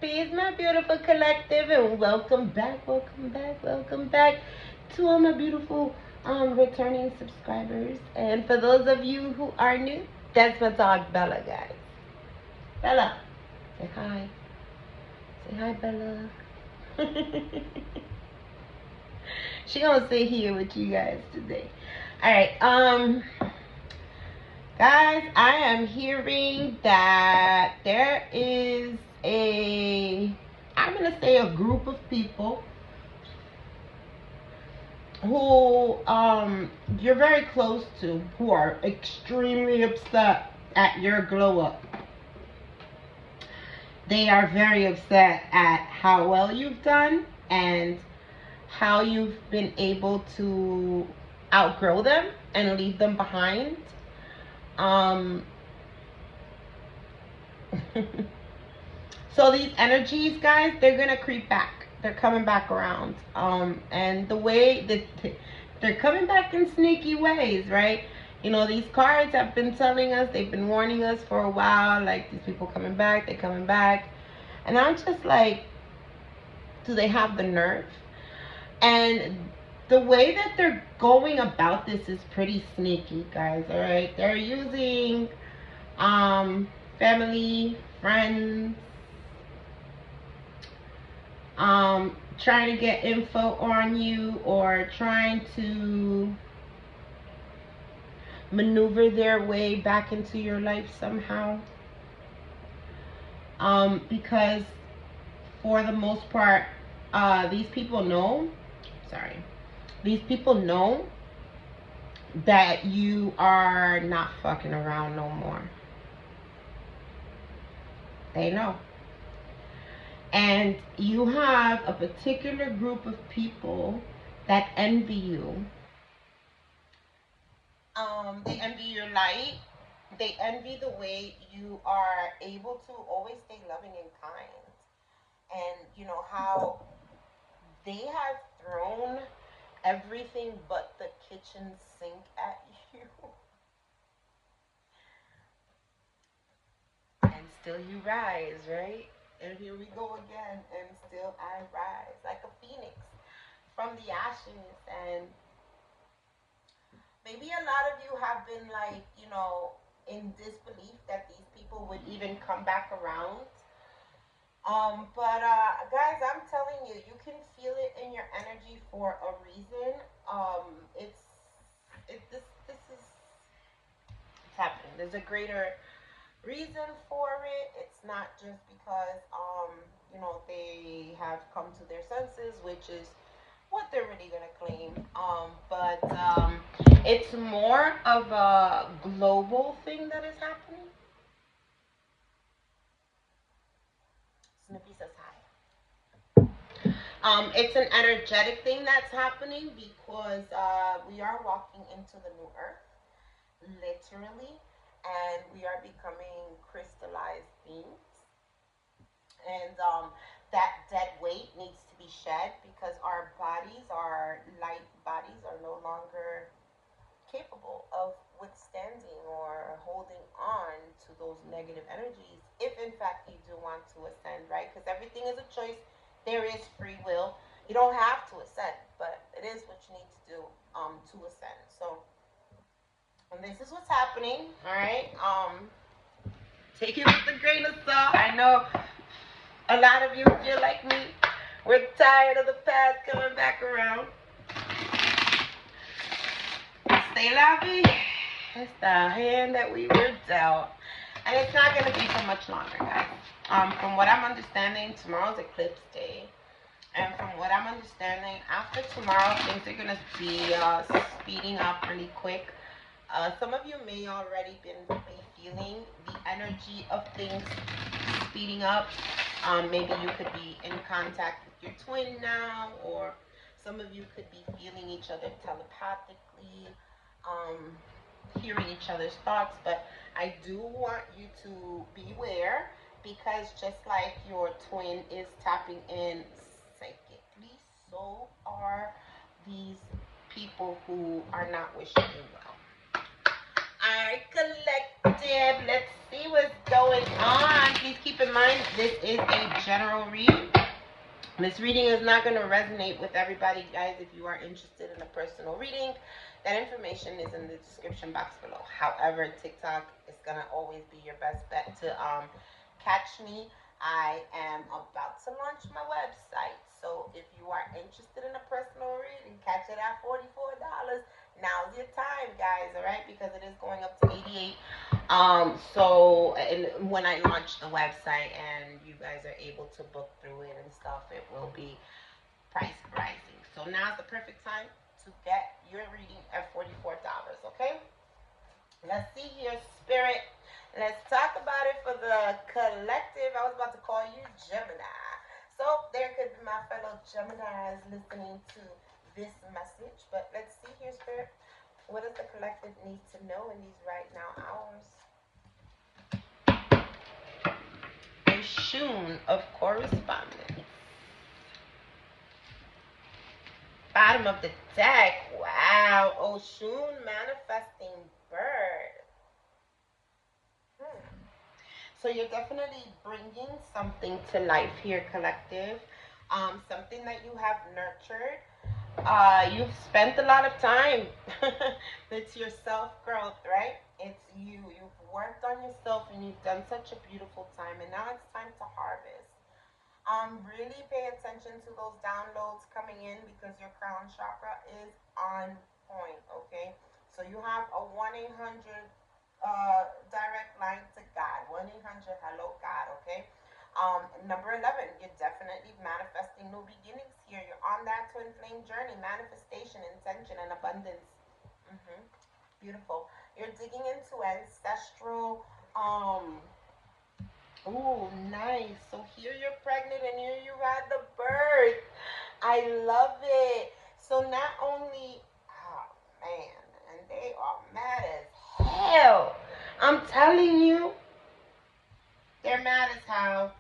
peace, my beautiful collective, and welcome back to all my beautiful returning subscribers. And for those of you who are new, that's my dog Bella, guys. Bella, say hi. Say hi, Bella. She gonna sit here with you guys today. All right, guys, I am hearing that there is I'm gonna say a group of people who you're very close to who are extremely upset at your glow up. They are very upset at how well you've done and how you've been able to outgrow them and leave them behind. Um, so these energies, guys, they're gonna creep back. They're coming back around. And the way that they're coming back in sneaky ways, right? You know, these cards have been telling us, they've been warning us for a while, like these people coming back, they're coming back. And I'm just like, do they have the nerve? And the way that they're going about this is pretty sneaky, guys, all right? They're using family, friends, trying to get info on you or trying to maneuver their way back into your life somehow. Because for the most part, these people know, these people know that you are not fucking around no more. They know. And you have a particular group of people that envy you. They envy your light. They envy the way you are able to always stay loving and kind. And you know how they have thrown everything but the kitchen sink at you. And still you rise, right? And here we go again, and still I rise like a phoenix from the ashes. And maybe a lot of you have been like, you know, in disbelief that these people would even come back around. But guys, I'm telling you, you can feel it in your energy for a reason. It's this is it's happening. There's a greater reason for it. It's not just because you know, they have come to their senses, which is what they're really gonna claim. But it's more of a global thing that is happening. Snoopy says hi. It's an energetic thing that's happening because we are walking into the new earth, literally, and we are becoming crystallized beings. And that dead weight needs to be shed because our bodies, our light bodies, are no longer capable of withstanding or holding on to those negative energies if in fact you do want to ascend, right? Because everything is a choice. There is free will. You don't have to ascend, but it is what you need to do to ascend. So, and this is what's happening, all right? Take it with a grain of salt. I know a lot of you feel like me. We're tired of the past coming back around. Stay la vie. It's the hand that we were dealt. And it's not going to be for much longer, guys. From what I'm understanding, tomorrow's eclipse day. And from what I'm understanding, after tomorrow, things are going to be speeding up really quick. Some of you may already be feeling the energy of things speeding up. Maybe you could be in contact with your twin now, or some of you could be feeling each other telepathically, hearing each other's thoughts. But I do want you to beware because just like your twin is tapping in psychically, so are these people who are not wishing you well. Alright, collective, let's see what's going on. Please keep in mind this is a general read. This reading is not going to resonate with everybody, guys. If you are interested in a personal reading, that information is in the description box below. However, TikTok is going to always be your best bet to catch me. I am about to launch my website. So if you are interested in a personal reading, catch it at $44. Now's your time, guys, all right? Because it is going up to 88. So and when I launch the website and you guys are able to book through it and stuff, it will be price rising. So now's the perfect time to get your reading at $44, okay? Let's see here, Spirit. Let's talk about it for the collective. I was about to call you Gemini. So there could be my fellow Geminis listening to this message. But let's see here, Spirit. What does the collective need to know in these right now hours? Oshun of correspondence. Bottom of the deck. Wow. Oshun manifesting bird. So you're definitely bringing something to life here, collective. Something that you have nurtured. You've spent a lot of time. It's your self-growth, right? It's you. You've worked on yourself and you've done such a beautiful time. And now it's time to harvest. Really pay attention to those downloads coming in because your crown chakra is on point, okay? So you have a 1-800 direct line to God. 1-800 hello God, okay? Number 11, you're definitely manifesting new beginnings here. You're on that twin flame journey, manifestation, intention, and abundance. Beautiful. You're digging into ancestral. Ooh, nice. So here you're pregnant and here you had the birth. I love it. So not only, oh man, and they are mad as hell. I'm telling you, they're mad as hell.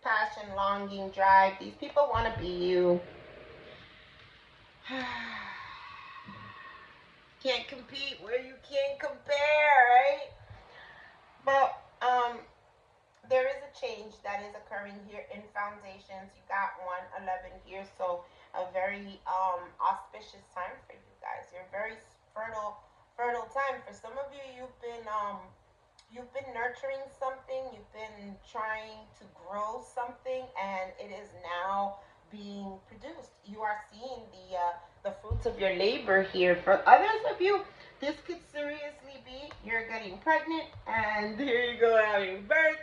Passion, longing, drive. These people want to be you. Can't compete where you can't compare, right? But there is a change that is occurring here in foundations. You got 111 here, so a very auspicious time for you guys. You're very fertile time. For some of you, you've been nurturing something, you've been trying to grow something, and it is now being produced. You are seeing the fruits of your labor here. For others of you, this could seriously be you're getting pregnant, and here you go having birth,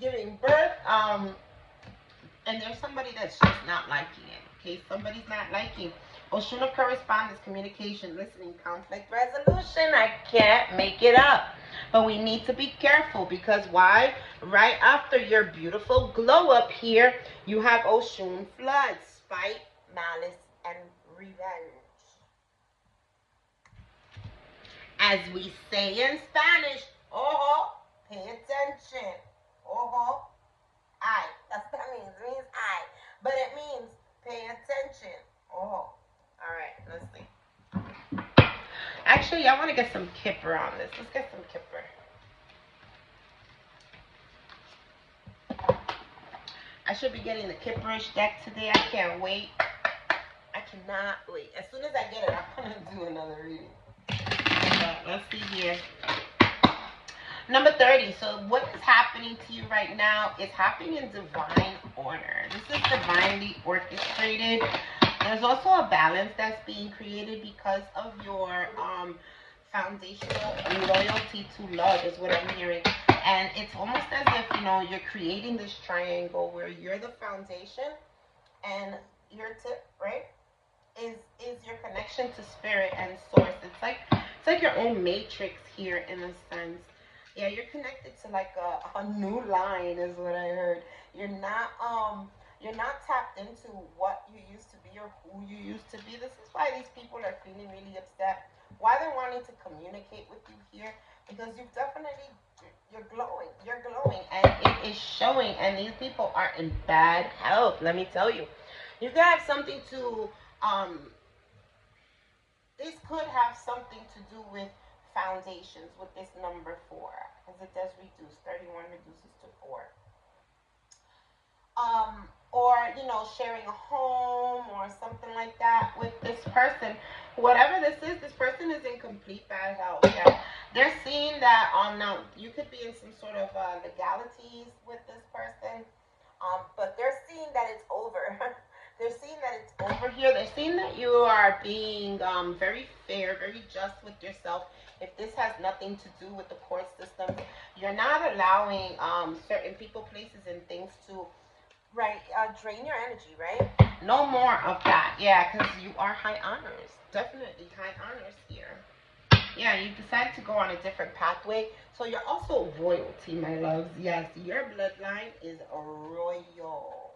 giving birth. And there's somebody that's just not liking it. Okay, somebody's not liking. Oshun of correspondence, communication, listening, conflict resolution. I can't make it up. But we need to be careful because why? Right after your beautiful glow up here, you have Oshun flood, spite, malice, and revenge. As we say in Spanish, ojo, pay attention. Ojo, I. That's what that means. It means I. But it means pay attention. Oh. Alright, let's see. Actually, I want to get some Kipper on this. Let's get some Kipper. I should be getting the Kipperish deck today. I can't wait. I cannot wait. As soon as I get it, I'm going to do another reading. But let's see here. Number 30. So what is happening to you right now is happening in divine order. This is divinely orchestrated. There's also a balance that's being created because of your foundational loyalty to love is what I'm hearing. And it's almost as if, you know, you're creating this triangle where you're the foundation and your tip, right, is your connection to spirit and source. It's like your own matrix here in a sense. Yeah, you're connected to like a new line is what I heard. You're not tapped into what you used to be or who you used to be. This is why these people are feeling really upset. Why they're wanting to communicate with you here. Because you're glowing, and it is showing, and these people are in bad health, let me tell you. You could have something to, this could have something to do with foundations with this number 4, because it does reduce. 31 reduces to 4. Or sharing a home or something like that with this person. Whatever this person is in complete bad health. Yeah, they're seeing that. Now you could be in some sort of legalities with this person, but they're seeing that it's over. They're seeing that it's over here. They're seeing that you are being very fair, very just with yourself. If this has nothing to do with the court system, you're not allowing certain people, places, and things to drain your energy, right? No more of that. Yeah, because you are high honors. Definitely high honors here. Yeah, you decided to go on a different pathway. So you're also royalty, my loves. Yes, your bloodline is royal.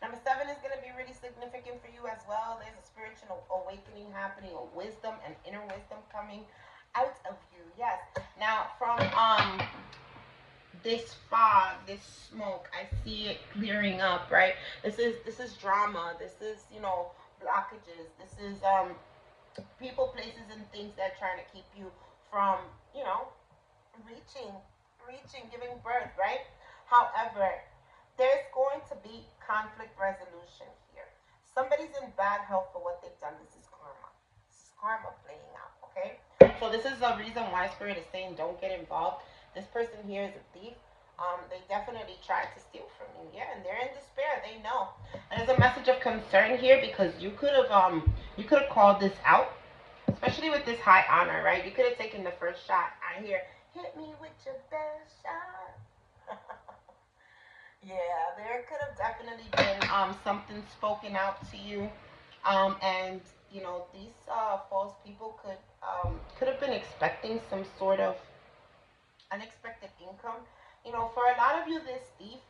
Number 7 is going to be really significant for you as well. There's a spiritual awakening happening, a wisdom and inner wisdom coming out of you. Yes. Now, from this fog, this smoke, I see it clearing up, right? This is drama. This is, blockages. This is people, places, and things that are trying to keep you from, reaching, giving birth, right? However, there's going to be conflict resolution here. Somebody's in bad health for what they've done. This is karma. This is karma playing out, okay? So this is the reason why Spirit is saying don't get involved. This person here is a thief. They definitely tried to steal from you, yeah, and they're in despair. They know. And there's a message of concern here because you could have called this out, especially with this high honor, right? You could have taken the first shot. I hear, hit me with your best shot. Yeah, there could have definitely been something spoken out to you, and these false people could have been expecting some sort of unexpected income. For a lot of you, this thief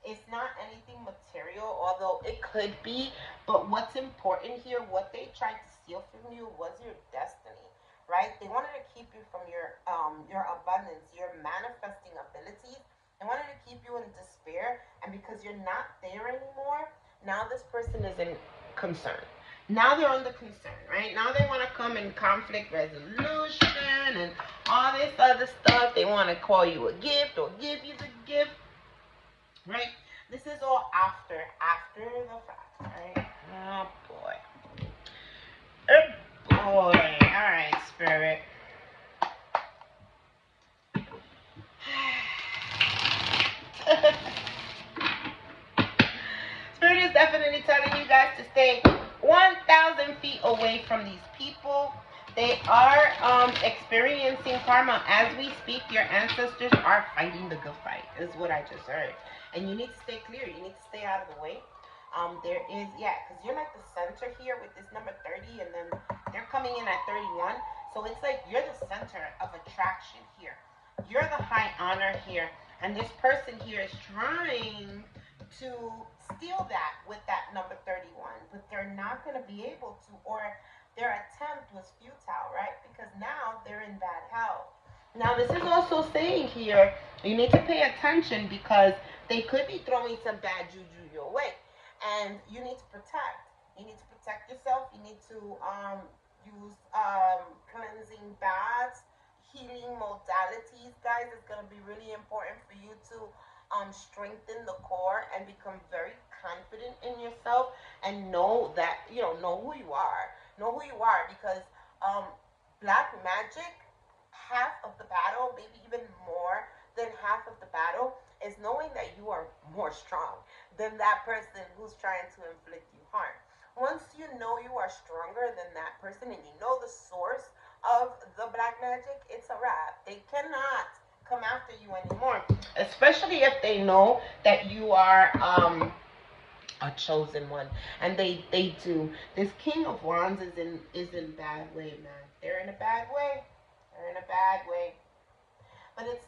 is not anything material, although it could be. But what's important here, what they tried to steal from you was your destiny, right? They wanted to keep you from your abundance, your manifesting abilities. They wanted to keep you in despair, and because you're not there anymore, now this person is in concern. Now they're under concern, right? Now they want to come in conflict resolution and all this other stuff. They want to call you a gift or give you the gift, right? This is all after the fact, right? Oh boy. Oh boy. All right, Spirit. Spirit is definitely telling you guys to stay 1,000 feet away from these people. They are experiencing karma. As we speak, your ancestors are fighting the good fight, is what I just heard. And you need to stay clear. You need to stay out of the way. There is, because you're like the center here with this number 30, and then they're coming in at 31. So it's like you're the center of attraction here. You're the high honor here. And this person here is trying to steal that with that number 31, but they're not going to be able to, or their attempt was futile, right? Because now they're in bad health. Now, this is also saying here, you need to pay attention because they could be throwing some bad juju your way, and you need to protect. You need to protect yourself. You need to use cleansing baths, healing modalities, guys. It's going to be really important for you to strengthen the core and become very confident in yourself and know that, know who you are. Know who you are because black magic, half of the battle, maybe even more than half of the battle, is knowing that you are more strong than that person who's trying to inflict you harm. Once you know you are stronger than that person and you know the source of the black magic, it's a wrap. They cannot come after you anymore, especially if they know that you are a chosen one, and they do. This King of Wands is in bad way, man. They're in a bad way. They're in a bad way. But it's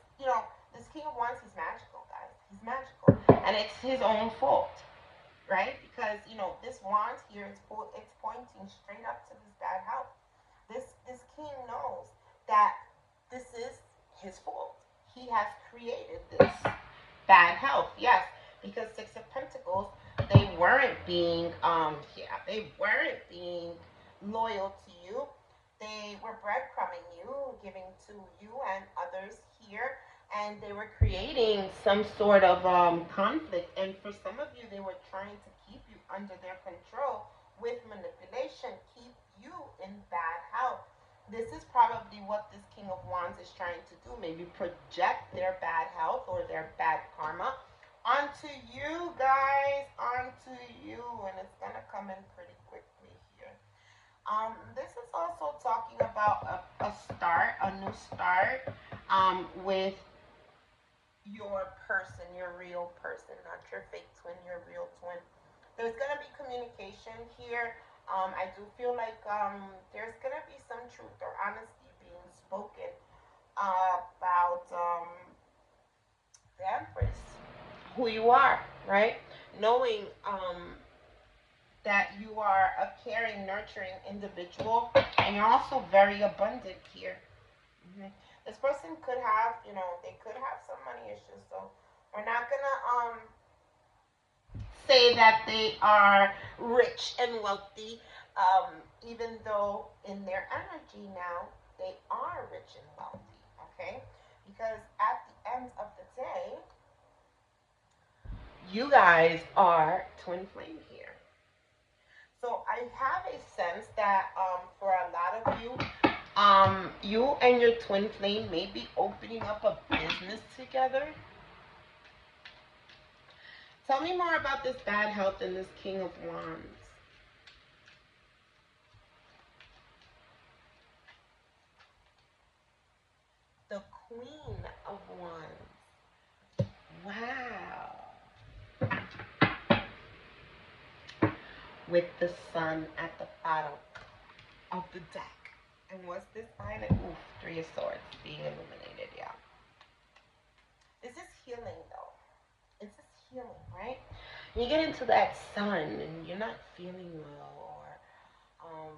this King of Wands, he's magical, guys. He's magical, and it's his own fault, right? Because this wand here is it's pointing straight up to this bad health. This king knows that this is his fault. He has created this bad health. Yes, because Six of Pentacles, they weren't being they weren't being loyal to you. they were breadcrumbing you, giving to you and others here, and they were creating some sort of conflict. And for some of you, they were trying to keep you under their control with manipulation, keep you in bad health. This is probably what this King of Wands is trying to do. Maybe project their bad health or their bad karma onto you guys, onto you, and it's gonna come in pretty quickly here. This is also talking about a start, a new start, with your person, your real person, not your fake twin, your real twin. There's gonna be communication here. I do feel like there's gonna be some truth or honesty being spoken about the Empress, who you are, right? Knowing that you are a caring, nurturing individual, and you're also very abundant here. Mm-hmm. This person could have, they could have some money issues, so we're not gonna say that they are rich and wealthy, even though in their energy now they are rich and wealthy. Okay, because at the end of the day, you guys are twin flame here. So I have a sense that for a lot of you, you and your twin flame may be opening up a business together. Tell me more about this bad health and this King of Wands. The Queen of Wands. Wow. With the sun at the bottom of the deck. And what's this behind it? Oof, Three of Swords being illuminated, yeah. This is healing, though. This is healing, right? You get into that sun and you're not feeling well, or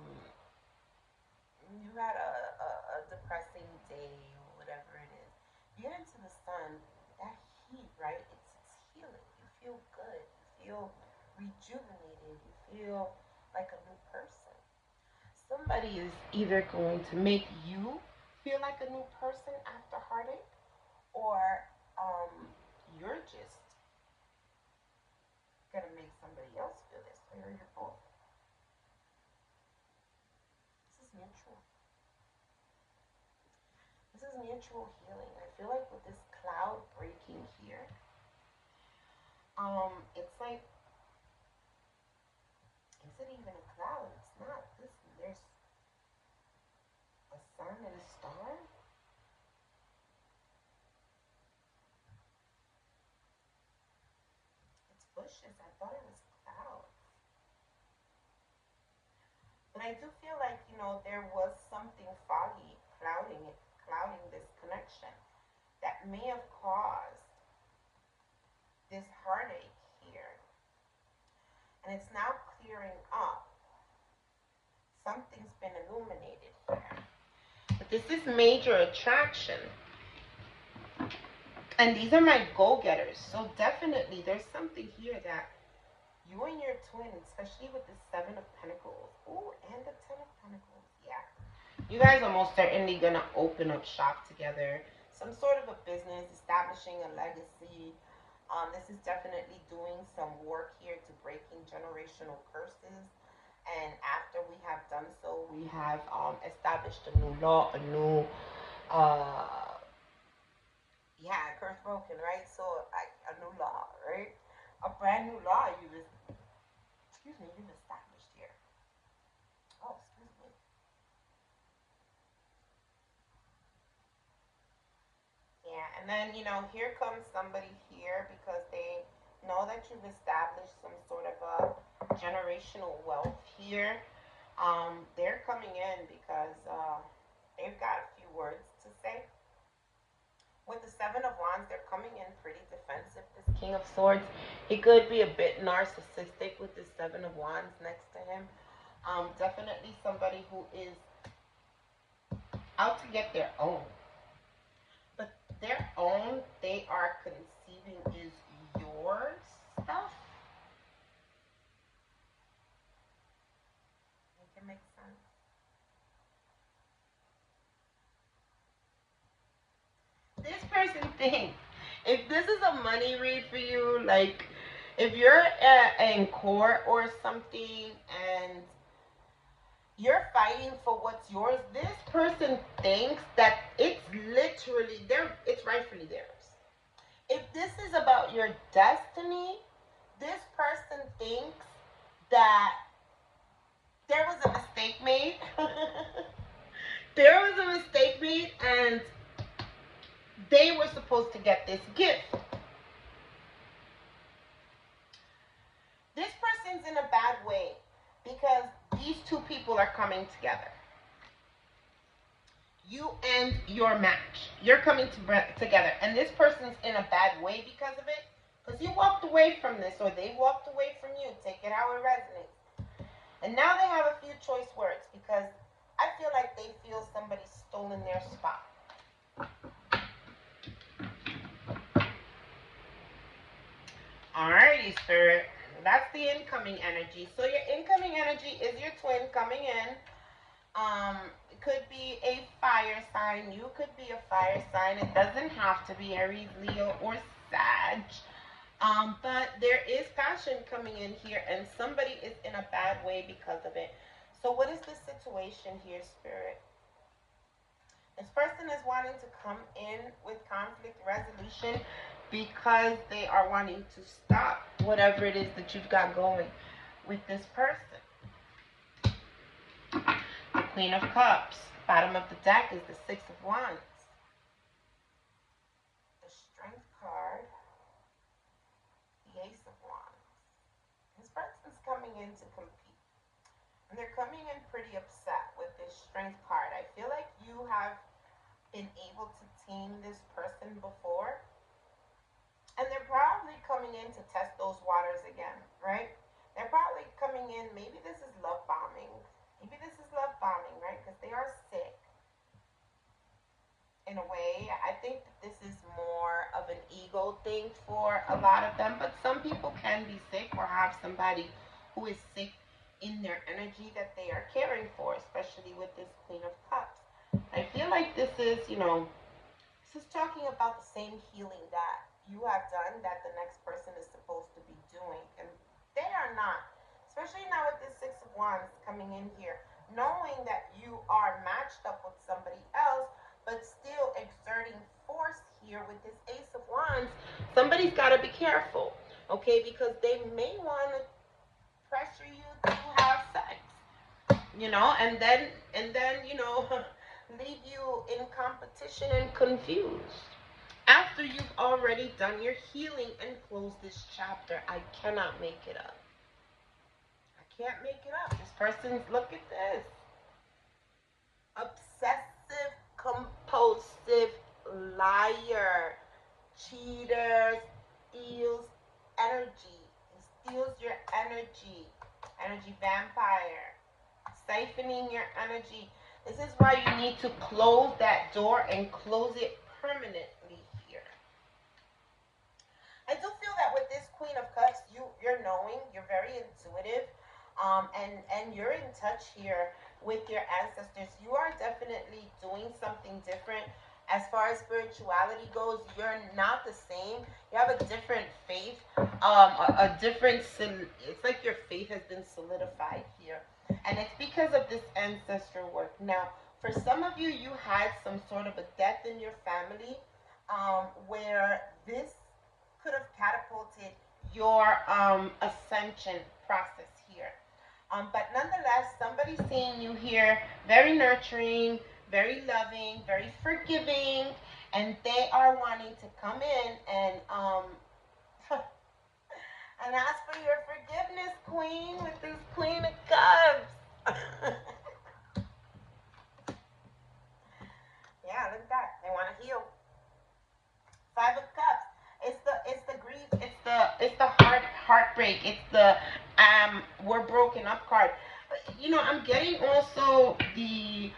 you had a depressing day, or whatever it is. You get into the sun, that heat, right? It's healing. You feel good. You feel rejuvenated. You feel like a new person. Somebody is either going to make you feel like a new person after heartache, or you're just gonna make somebody else feel this way, or you're both. This is mutual. This is mutual healing. I feel like with this cloud breaking here, it's like, is it even a cloud? It's not. There's a sun and a star. It's bushes. I thought it was clouds. But I do feel like, there was something foggy clouding this connection that may have caused this heartache here. And it's now clearing up. Something's been illuminated here. But this is major attraction. And these are my go-getters. So definitely there's something here that you and your twin, especially with the Seven of Pentacles. Ooh, and the Ten of Pentacles. Yeah. You guys are most certainly going to open up shop together. Some sort of a business, establishing a legacy. This is definitely doing some work here to breaking generational curses. And after we have done so, we have established a new law, a new, curse broken, right? So a new law, right? A brand new law you've established here. Oh, excuse me. Yeah, and then, here comes somebody here because they know that you've established some sort of a generational wealth here. They're coming in because they've got a few words to say. With the Seven of Wands, they're coming in pretty defensive. This King of Swords, he could be a bit narcissistic with the Seven of Wands next to him. Definitely somebody who is out to get their own. But their own, they are conceiving is your stuff. Make it make sense. this person thinks, if this is a money read for you, like if you're in court or something and you're fighting for what's yours, this person thinks that it's literally it's rightfully theirs. If this is about your destiny, this person thinks that there was a mistake made. There was a mistake made, and they were supposed to get this gift. This person's in a bad way because these two people are coming together. You and your match. You're coming together. And this person's in a bad way because of it. Because you walked away from this, or they walked away from you. Take it how it resonates. And now they have a few choice words because I feel like they feel somebody's stolen their spot. Alrighty, Spirit. That's the incoming energy. So your incoming energy is your twin coming in. It could be a fire sign. You could be a fire sign. It doesn't have to be Aries, Leo, or Sag. But there is passion coming in here, and somebody is in a bad way because of it. So what is the situation here, Spirit? This person is wanting to come in with conflict resolution because they are wanting to stop whatever it is that you've got going with this person. The Queen of Cups. Bottom of the deck is the Six of Wands. The Strength card. The Ace of Wands. This person's coming in to compete. And they're coming in pretty upset with this Strength card. I feel like you have been able to tame this person before. And they're probably coming in to test those waters again, right? They're probably coming in, maybe this is love bombing. Maybe this is love bombing, right? Because they are sick. In a way, I think that this is more of an ego thing for a lot of them. But some people can be sick or have somebody who is sick in their energy that they are caring for, especially with this Queen of Cups. I feel like this is, this is talking about the same healing that you have done that the next person is supposed to be doing. And they are not. Especially now with this Six of Wands coming in here. Knowing that you are matched up with somebody else, but still exerting force here with this Ace of Wands. Somebody's got to be careful, okay? Because they may want to pressure you to have sex, and then leave you in competition and confused. After you've already done your healing and closed this chapter, I cannot make it up. I can't make it up. This person's, look at this. Obsessive, compulsive, liar, cheater, steals energy. He steals your energy. Energy vampire. Siphoning your energy. This is why you need to close that door and close it permanently here. I do feel that with this Queen of Cups, you're knowing, you're very intuitive, and you're in touch here with your ancestors. You are definitely doing something different. As far as spirituality goes, you're not the same. You have a different faith, a different, it's like your faith has been solidified here. And it's because of this ancestral work. Now, for some of you, you had some sort of a death in your family where this could have catapulted your ascension process here. But nonetheless, somebody's seeing you here very nurturing, very loving, very forgiving, and they are wanting to come in and and ask for your forgiveness, Queen, with this Queen of Cups. Yeah, look at that. They want to heal. Five of Cups. It's the grief. It's the heartbreak. It's the we're broken up card. I'm getting also the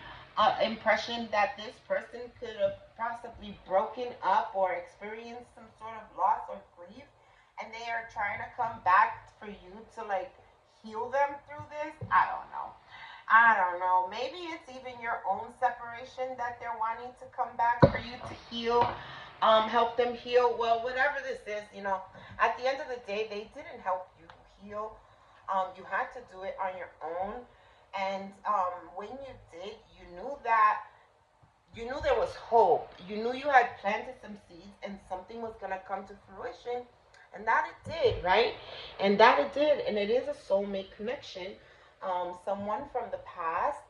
impression that this person could have possibly broken up or experienced some sort of loss or grief, and they are trying to come back for you to heal them through this. I don't know. Maybe it's even your own separation that they're wanting to come back for you to heal. help them heal. Well, whatever this is, at the end of the day, they didn't help you heal. You had to do it on your own. And when you did, you knew there was hope. You knew you had planted some seeds and something was going to come to fruition. And that it did, right? And that it did. And it is a soulmate connection. Someone from the past,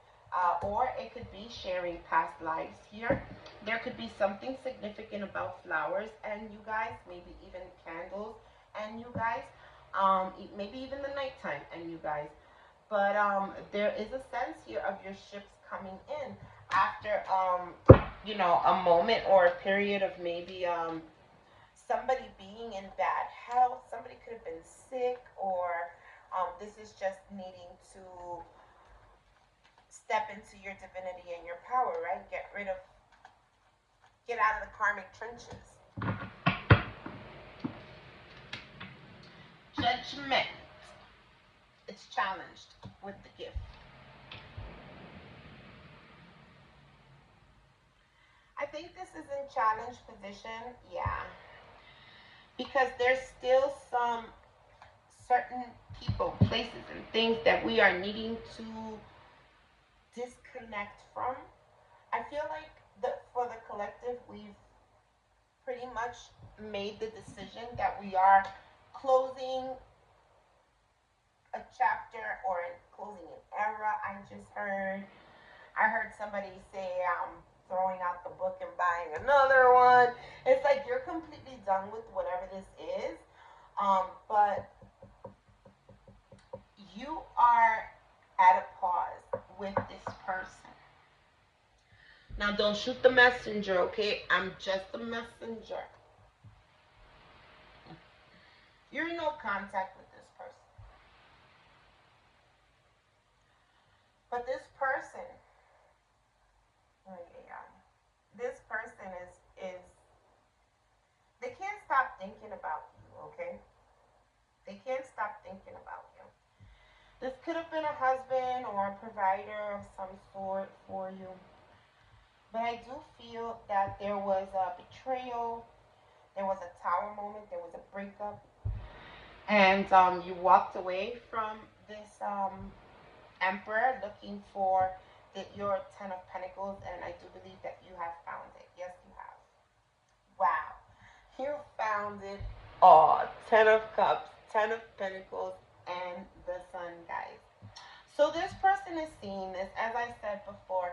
or it could be sharing past lives here. There could be something significant about flowers and you guys, maybe even candles and you guys, maybe even the nighttime and you guys. But there is a sense here of your ships coming in after a moment or a period of maybe somebody being in bad health. Somebody could have been sick, or this is just needing to step into your divinity and your power, right? Get out of the karmic trenches. Judgment. It's challenged with the gift. I think this is in challenge position, yeah. Because there's still some certain people, places, and things that we are needing to disconnect from. I feel like for the collective, we've pretty much made the decision that we are closing a chapter or closing an era. I heard somebody say throwing out the book and buying another one. It's like you're completely done with whatever this is, but you are at a pause with this person. Now, don't shoot the messenger, okay? I'm just a messenger. You're in no contact with this person. But this person, this person is they can't stop thinking about you, okay? They can't stop thinking about you. This could have been a husband or a provider of some sort for you. But I do feel that there was a betrayal, there was a tower moment, there was a breakup, and you walked away from this emperor looking for your 10 of Pentacles, and I do believe that you have found it. Yes, you have. Wow. You found it all. 10 of Cups, 10 of Pentacles, and the Sun, guys. So this person is seeing this, as I said before,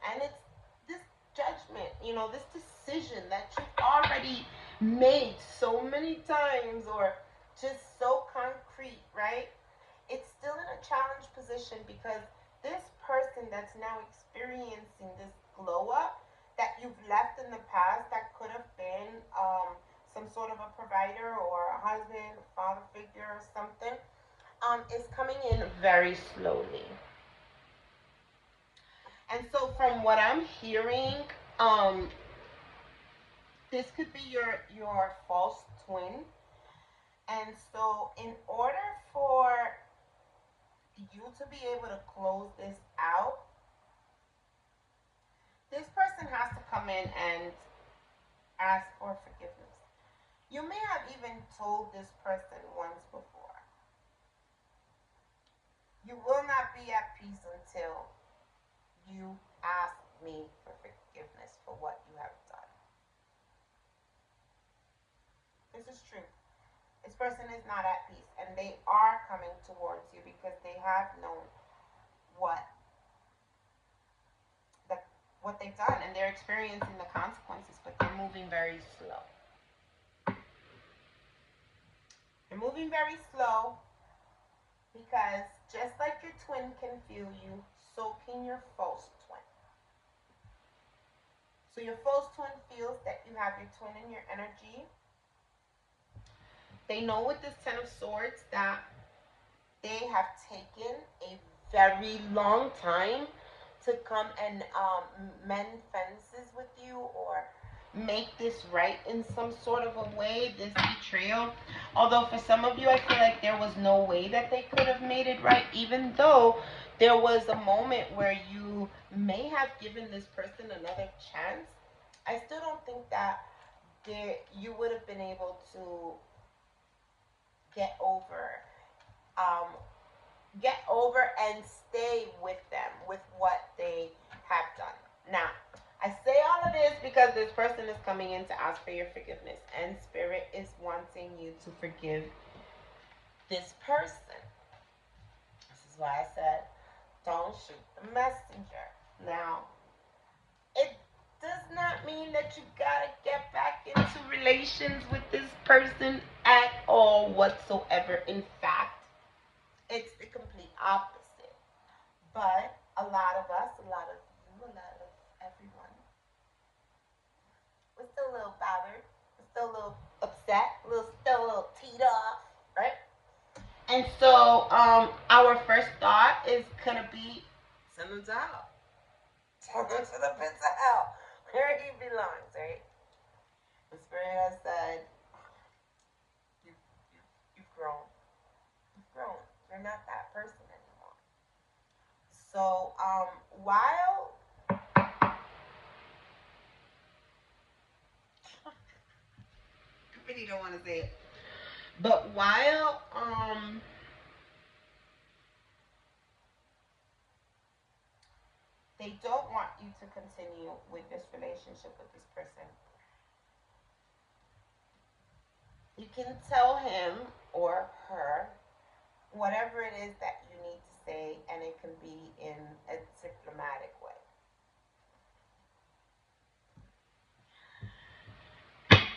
and it's this judgment, this decision that you've already made so many times, or just so concrete, right? It's still in a challenge position because this person that's now experiencing this glow up that you've left in the past, that could have been some sort of a provider or a husband, father figure or something, is coming in very slowly. And so from what I'm hearing, this could be your false twin. And so in order for you to be able to close this out, this person has to come in and ask for forgiveness. You may have even told this person once before, you will not be at peace until you ask me for forgiveness for what you have done. This is true. This person is not at peace, and they are coming towards you because they have known what they've done, and they're experiencing the consequences, but they're moving very slow. They're moving very slow because just like your twin can feel you, so can your false twin. So your false twin feels that you have your twin in your energy. They know with this 10 of Swords that they have taken a very long time to come and mend fences with you or make this right in some sort of a way, this betrayal. Although for some of you, I feel like there was no way that they could have made it right, even though there was a moment where you may have given this person another chance. I still don't think that there you would have been able to get over um, get over and stay with them with what they have done. Now, I say all of this because this person is coming in to ask for your forgiveness, and Spirit is wanting you to forgive this person. This is why I said, don't shoot the messenger. Now, it does not mean that you gotta get back into relations with this person at all whatsoever. In fact, it's the complete opposite. But a lot of us, a lot of you, a lot of everyone, we're still a little bothered. We're still a little upset. Still a little teed off, right? And so, our first thought is gonna be send them to hell. Send them to the pits of hell, where he belongs, right? The Spirit has said, you, you've grown. You've grown. You're not that person anymore. So, while I really don't want to say it, but while they don't want you to continue with this relationship with this person, you can tell him or her whatever it is that you need to say, and it can be in a diplomatic way.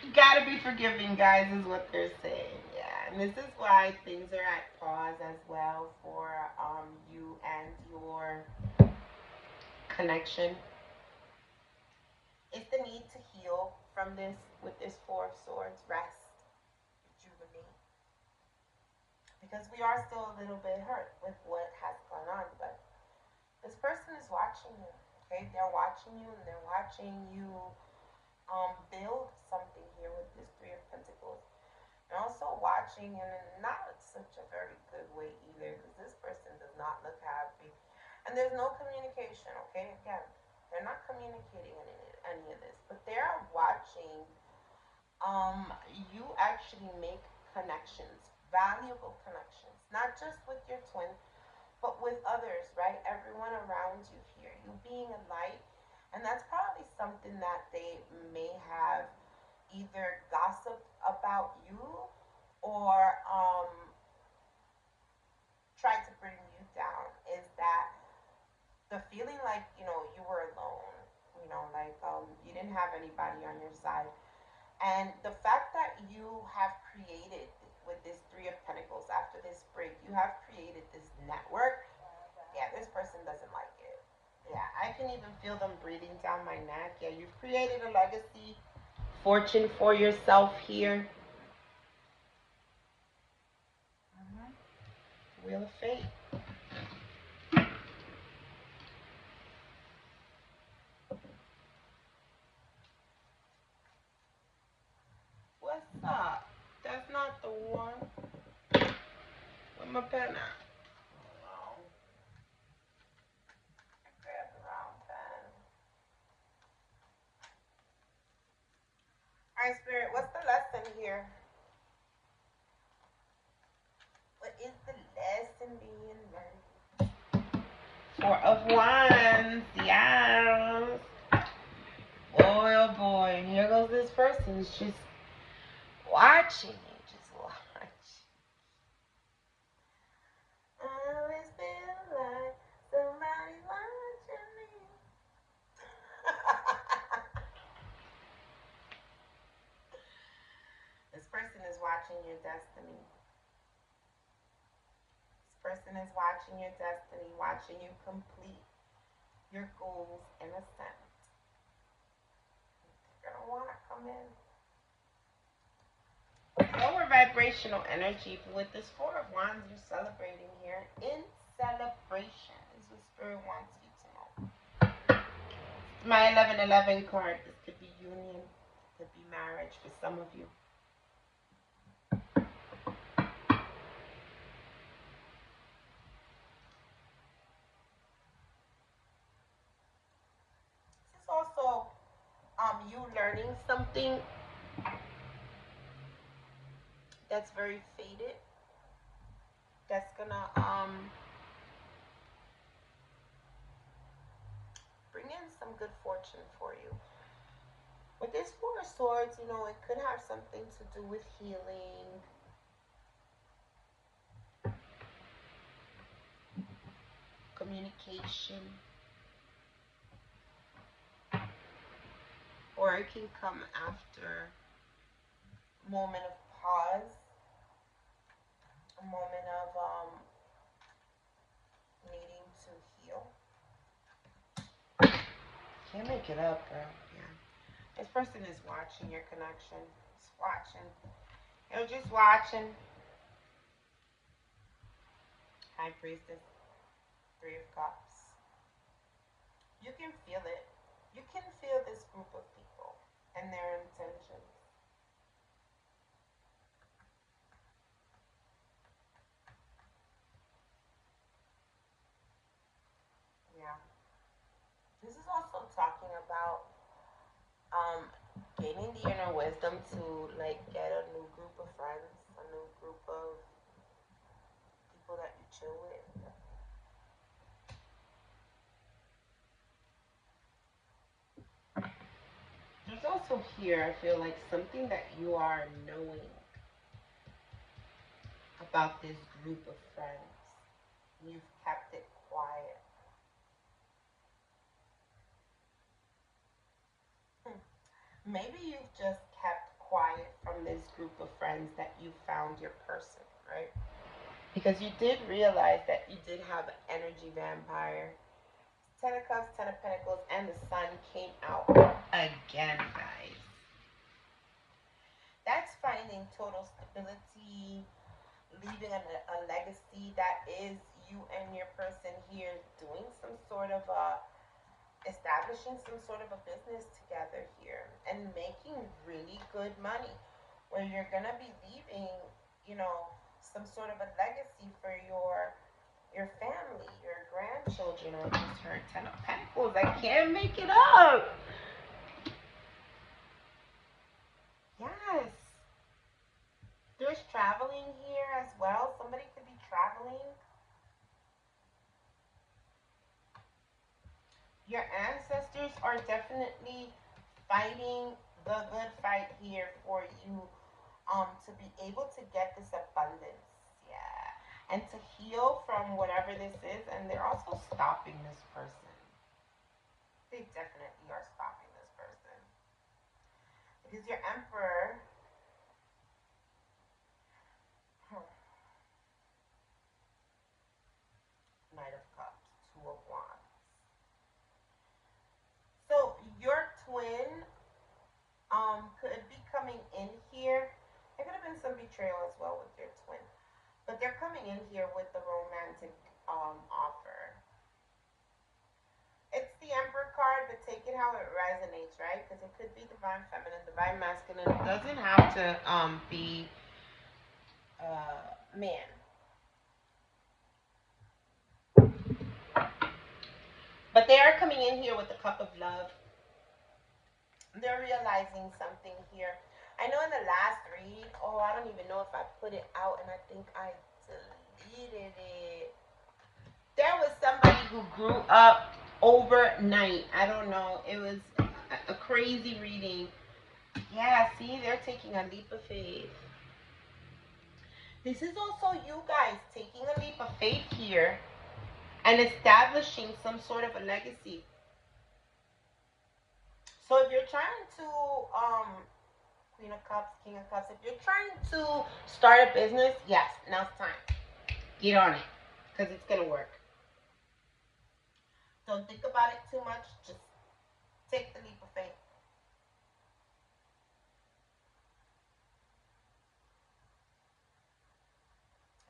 You gotta be forgiving, guys, is what they're saying. Yeah, and this is why things are at pause as well for you and your connection. It's the need to heal from this with this Four of Swords, rest, rejuvenate, because we are still a little bit hurt with what has gone on, but this person is watching you. Okay, they're watching you, and they're watching you build something here with this Three of Pentacles. And also watching in not such a very good way either, because this person does not look happy. And there's no communication, okay? Again, they're not communicating any of this, but they're watching you actually make connections, valuable connections, not just with your twin, but with others, right? Everyone around you here, you being a light. And that's probably something that they may have either gossiped about you or tried to bring you down, is that the feeling like, you were alone, like you didn't have anybody on your side. And the fact that you have created with this Three of Pentacles after this break, you have created this network. Yeah, this person doesn't like it. Yeah, I can even feel them breathing down my neck. Yeah, you've created a legacy, fortune for yourself here. Wheel of Fate. What's up? That's not the one. Where my pen at? Oh, I grabbed the wrong pen. Alright, Spirit, what's the lesson here? What is the lesson being learned? Four of Wands, yes. Boy, oh boy, here goes this person. It's just watching you, just watch. I always feel like somebody's watching me. This person is watching your destiny. This person is watching your destiny, watching you complete your goals in a sense. You're gonna want to come in. Lower vibrational energy with this Four of Wands you're celebrating here. In celebration is what Spirit wants you to know. My 1111 card. This could be union, could be marriage for some of you. This is also you learning something that's very faded, that's gonna bring in some good fortune for you. With this Four of Swords, it could have something to do with healing, communication, or it can come after a moment of pause, a moment of needing to heal. Can't make it up, bro. Yeah. This person is watching your connection. It's watching. They're just watching. High Priestess, Three of Cups. You can feel it. You can feel this group of people and their intentions. Yeah. This is also talking about um, gaining the inner wisdom to like get a new group of friends, a new group of people that you chill with. There's also here, I feel like something that you are knowing about this group of friends. You've kept it quiet. Hmm. Maybe you've just kept quiet from this group of friends that you found your person, right? Because you did realize that you did have an energy vampire. Ten of Cups, Ten of Pentacles, and the Sun came out again, guys. That's finding total stability, leaving a legacy that is you and your person here doing some sort of establishing some sort of a business together here and making really good money where you're gonna be leaving, some sort of a legacy for your family, your grandchildren. I just heard Ten of Pentacles. I can't make it up. Yes. There's traveling here as well. Somebody could be traveling. Your ancestors are definitely fighting the good fight here for you to be able to get this abundance. Yeah. And to heal from whatever this is. And they're also stopping this person. They definitely are stopping this person. Because your emperor, Knight of Cups, Two of Wands. So your twin could be coming in here. There could have been some betrayal as well with your twin. But they're coming in here with the romantic offer. It's the Emperor card, but take it how it resonates, right? Because it could be divine feminine, divine masculine. It doesn't have to be man. But they are coming in here with the cup of love. They're realizing something here. I know in the last read, I don't even know if I put it out, and I think I deleted it. There was somebody who grew up overnight. I don't know. It was a crazy reading. Yeah, see, they're taking a leap of faith. This is also you guys taking a leap of faith here and establishing some sort of a legacy. So if you're trying to Queen of Cups, King of Cups, if you're trying to start a business, yes, now's time. Get on it because it's gonna work. Don't think about it too much. Just take the leap of faith.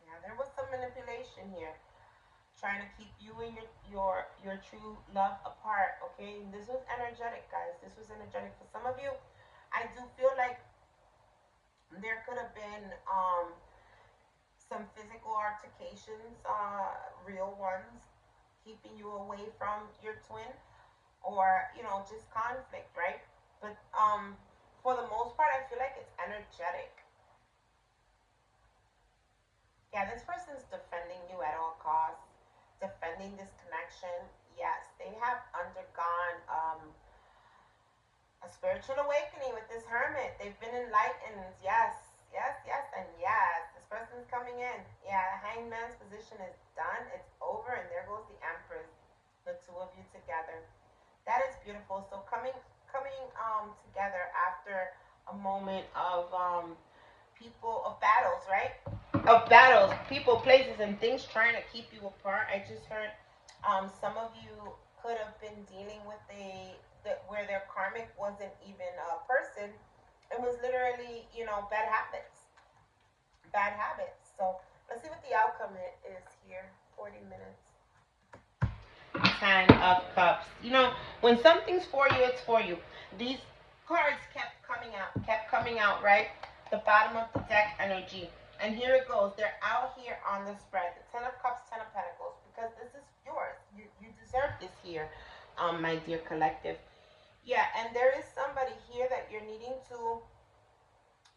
Yeah, there was some manipulation here, trying to keep you and your true love apart. Okay, this was energetic, guys. This was energetic for some of you. I do feel like there could have been some physical altercations, real ones, keeping you away from your twin, or just conflict, right? But for the most part, I feel like it's energetic. Yeah, this person's defending you at all costs, defending this connection. Yes, they have undergone a spiritual awakening with this hermit. They've been enlightened. Yes, yes, yes, and yes. This person's coming in. Yeah, the hangman's position is done. It's over, and there goes the empress. The two of you together. That is beautiful. So coming together after a moment of people of battles, right? Of battles, people, places, and things trying to keep you apart. I just heard some of you could have been dealing with where their karmic wasn't even a person. It was literally, bad habits. Bad habits. So let's see what the outcome is here. 40 minutes. Ten of Cups. When something's for you, it's for you. These cards kept coming out, right? The bottom of the deck energy. And here it goes. They're out here on the spread. The Ten of Cups, Ten of Pentacles. Because this is yours. You deserve this here, my dear collective. Yeah, and there is somebody here that you're needing to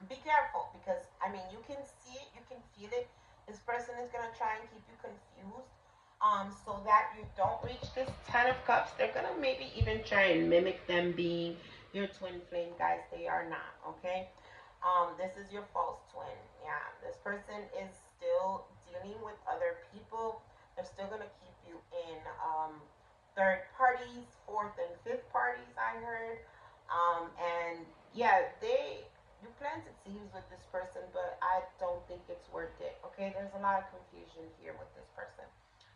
be careful because, you can see it, you can feel it. This person is going to try and keep you confused so that you don't reach this Ten of Cups. They're going to maybe even try and mimic them being your twin flame, guys. They are not, okay? This is your false twin. Yeah, this person is still dealing with other people. They're still going to keep you in third parties, fourth and fifth parties, I heard. And yeah, you planted seeds with this person, but I don't think it's worth it. Okay, there's a lot of confusion here with this person,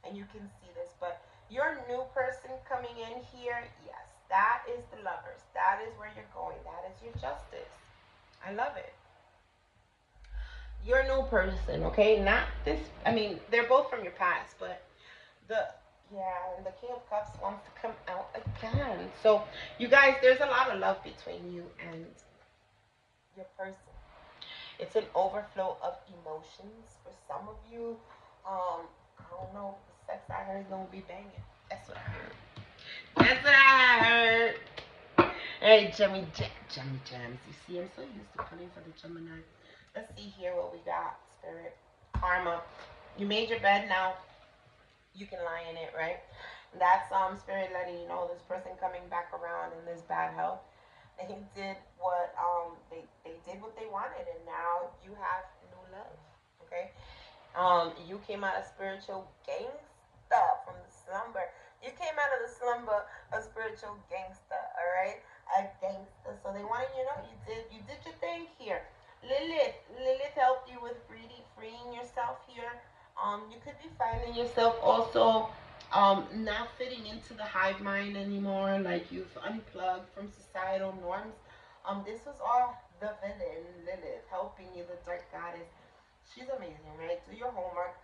and you can see this. But your new person coming in here, yes, that is the Lovers. That is where you're going. That is your Justice. I love it. Your new person, okay? Not this. They're both from your past, but the yeah, and the King of Cups wants to come out again. So, you guys, there's a lot of love between you and your person. It's an overflow of emotions for some of you. I don't know. The sex I heard is gonna be banging. That's what I heard. That's what I heard. Hey, Jummy Jams. You see, I'm so used to pulling for the Gemini. Let's see here what we got, Spirit. Karma. You made your bed now. You can lie in it, right? That's Spirit letting you know this person coming back around in this bad health. They did what they did what they wanted, and now you have new love. Okay. You came out of spiritual gangsta from the slumber. You came out of the slumber a spiritual gangster, all right? A gangster. So they wanted you to know you did your thing here. Lilith helped you with freeing yourself here. You could be finding yourself also not fitting into the hive mind anymore, like you've unplugged from societal norms. This was all the villain Lilith helping you, the dark goddess. She's amazing, right? Do your homework.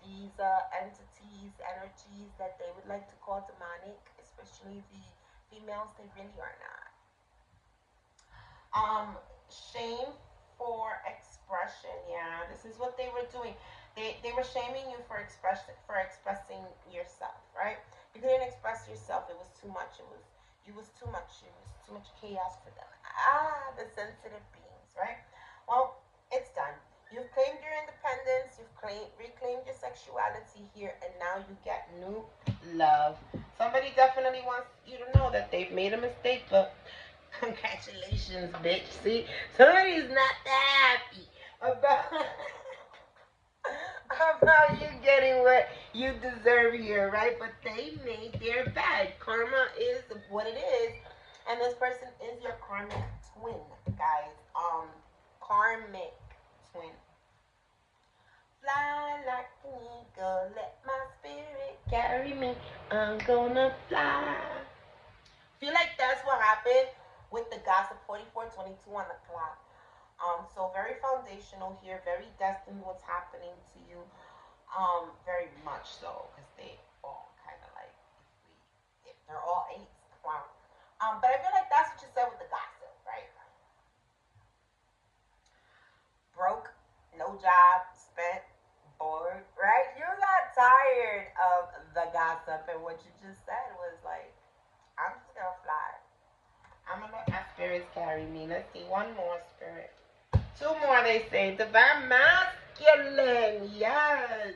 These entities, energies that they would like to call demonic, especially the females, they really are not. Shame for expression. Yeah, this is what they were doing. They were shaming you for expressing yourself, right? You couldn't express yourself. It was too much. It was too much. It was too much chaos for them. The sensitive beings, right? Well, it's done. You've claimed your independence. You've reclaimed your sexuality here, and now you get new love. Somebody definitely wants you to know that they've made a mistake, but congratulations, bitch. See, somebody's not that happy about about you getting what you deserve here, right? But they made their bed. Karma is what it is, and this person is your karmic twin, guys. Karmic twin. Fly like an eagle, let my spirit carry me. I'm gonna fly. Feel like that's what happened with the gossip 4422 on the clock. So very foundational here, very destined what's happening to you. Very much so, because they all kind of like if they're all eights. Wow. But I feel like that's what you said with the gossip, right? Broke, no job, spent, bored, right? You got tired of the gossip, and what you just said was like, I'm just gonna fly. I'm gonna let my spirits carry me. Let's see, one more spirit. Two more, they say. Divine Master. masculine. Yes.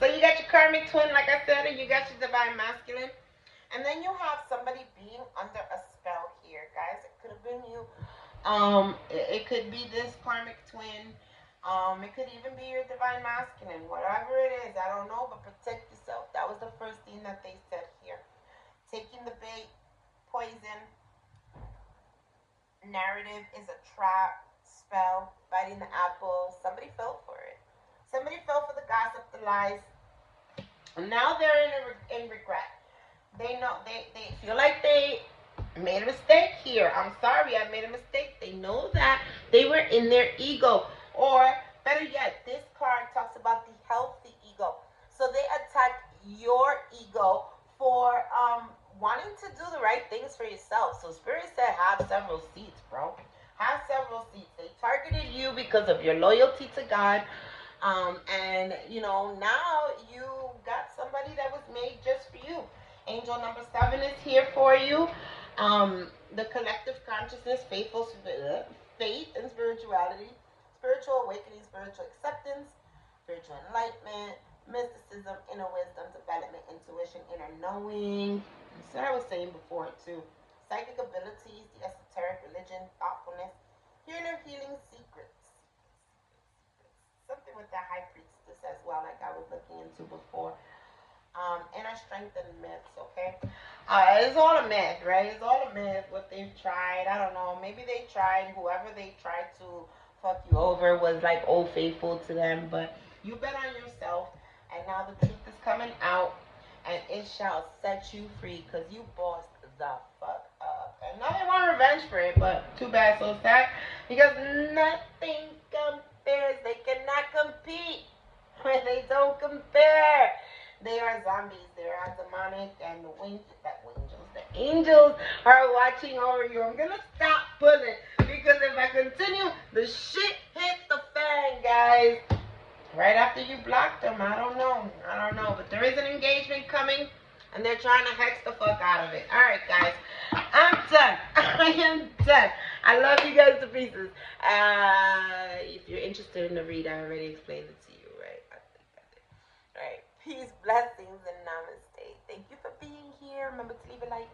So you got your karmic twin, like I said, and you got your divine masculine. And then you have somebody being under a spell here, guys. It could have been you. It could be this karmic twin. It could even be your divine masculine. Whatever it is, I don't know, but protect yourself. That was the first thing that they said here. Taking the bait, poison, narrative is a trap, spell, biting the apple. Somebody fell for it. Somebody fell for the gossip, the lies. And now they're in regret. They know they feel like they made a mistake here. I'm sorry, I made a mistake. They know that they were in their ego. Or better yet, this card talks about the healthy ego. So they attack your ego for wanting to do the right things for yourself. So Spirit said have several seats, bro. Have several seats. They targeted you because of your loyalty to God. And you know, now you got somebody that was made just for you. Angel number 7 is here for you. The collective consciousness, faith and spirituality, spiritual awakening, spiritual acceptance, spiritual enlightenment, mysticism, inner wisdom, development, intuition, inner knowing. That's what I was saying before too. Psychic abilities, the esoteric religion, thoughtfulness, healing secrets. Something with the high priestess as well, like I was looking into before. Inner strength and myths, okay? It's all a myth, right? It's all a myth, what they've tried. I don't know. Maybe they tried, whoever they tried to fuck you over was like old faithful to them, but you bet on yourself, and now the truth is coming out, and it shall set you free, because you bossed the fuck up. And now they want revenge for it, but too bad, so sad, because nothing compares. They cannot compete when they don't compare. They are zombies. They are demonic, and the angels are watching over you. I'm gonna stop pulling because if I continue, the shit hits the fan, guys. Right after you blocked them, I don't know, but there is an engagement coming, and they're trying to hex the fuck out of it. All right, guys, I'm done. I am done. I love you guys to pieces. If you're interested in the read, I already explained it to you, right? I think I did. All right. Peace, blessings, and namaste. Thank you for being here. Remember to leave a like.